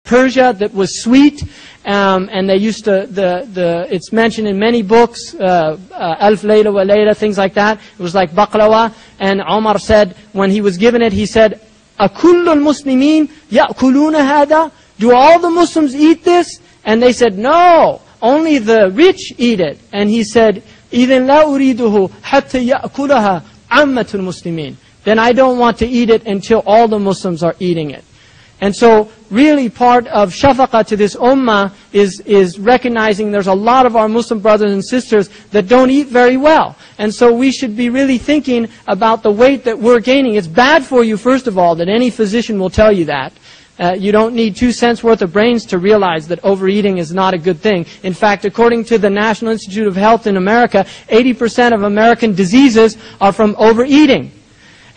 Persia that was sweet. And they used to, it's mentioned in many books, Alf Layla wa Layla, things like that. It was like baklava. And Umar said, when he was given it, he said, أَكُلُّ الْمُسْلِمِينَ يَأْكُلُونَ هَذَا? Do all the Muslims eat this? And they said, no, only the rich eat it. And he said, إِذِنْ لَا أُرِيدُهُ حَتَّى يَأْكُلَهَا عَامَّةُ الْمُسْلِمِينَ. Then I don't want to eat it until all the Muslims are eating it. And so, really part of shafaqah to this ummah is recognizing there's a lot of our Muslim brothers and sisters that don't eat very well. And so we should be really thinking about the weight that we're gaining. It's bad for you, first of all, that any physician will tell you that. You don't need 2 cents worth of brains to realize that overeating is not a good thing. In fact, according to the National Institute of Health in America, 80% of American diseases are from overeating.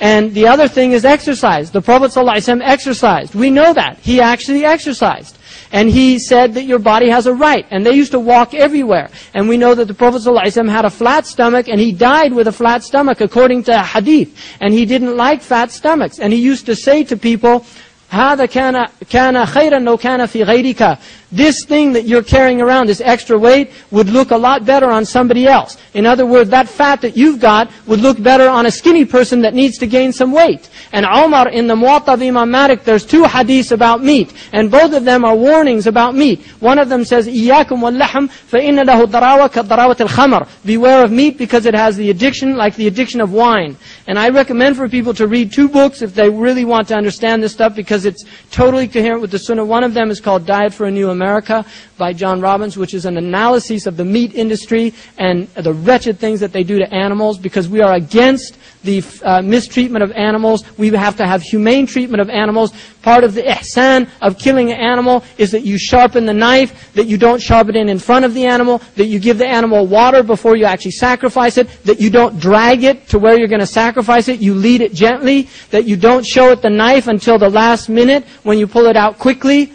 And the other thing is exercise. The Prophet ﷺ exercised. We know that. He actually exercised. And he said that your body has a right. And they used to walk everywhere. And we know that the Prophet ﷺ had a flat stomach, and he died with a flat stomach according to a hadith. And he didn't like fat stomachs. And he used to say to people, هذا كان خيرا لو كان في غيرك. This thing that you're carrying around, this extra weight, would look a lot better on somebody else. In other words, that fat that you've got would look better on a skinny person that needs to gain some weight. And Umar, in the Muwatta of Imam Malik, there's 2 hadiths about meat. And both of them are warnings about meat. One of them says, إِيَّاكُمْ وَاللَّحْمِ فَإِنَّ لَهُ الضَّرَاوَةَ كَالضَّرَاوَةِ الْخَمَرِ. Beware of meat because it has the addiction, like the addiction of wine. And I recommend for people to read 2 books if they really want to understand this stuff, because it's totally coherent with the Sunnah. One of them is called Diet for a New America by John Robbins, which is an analysis of the meat industry and the wretched things that they do to animals, because we are against the mistreatment of animals. We have to have humane treatment of animals. Part of the ihsan of killing an animal is that you sharpen the knife, that you don't sharpen it in front of the animal, that you give the animal water before you actually sacrifice it, that you don't drag it to where you're going to sacrifice it, you lead it gently, that you don't show it the knife until the last minute when you pull it out quickly.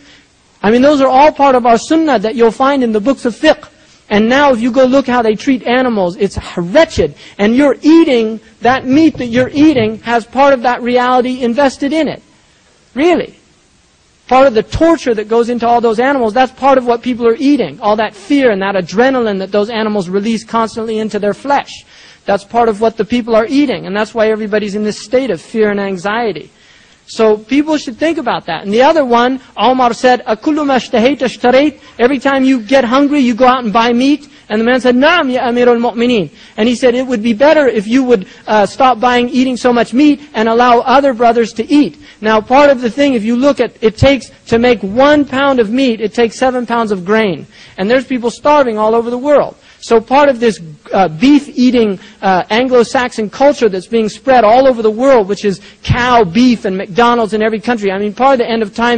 I mean, those are all part of our sunnah that you'll find in the books of fiqh. And now if you go look how they treat animals, it's wretched. And you're eating, that meat that you're eating has part of that reality invested in it. Really. Part of the torture that goes into all those animals, that's part of what people are eating. All that fear and that adrenaline that those animals release constantly into their flesh. That's part of what the people are eating. And that's why everybody's in this state of fear and anxiety. So people should think about that. And the other one, Umar said, أَكُلُّ مَا اشْتَهَيْتَ اشْتَرَيْتَ. Every time you get hungry, you go out and buy meat. And the man said, نَعَمْ يَا أَمِيرَ الْمُؤْمِنِينَ. And he said, it would be better if you would stop eating so much meat and allow other brothers to eat. Now part of the thing, if you look at, it takes, to make 1 pound of meat, it takes 7 pounds of grain. And there's people starving all over the world. So part of this beef-eating Anglo-Saxon culture that's being spread all over the world, which is cow, beef, and McDonald's in every country. I mean, part of the end of time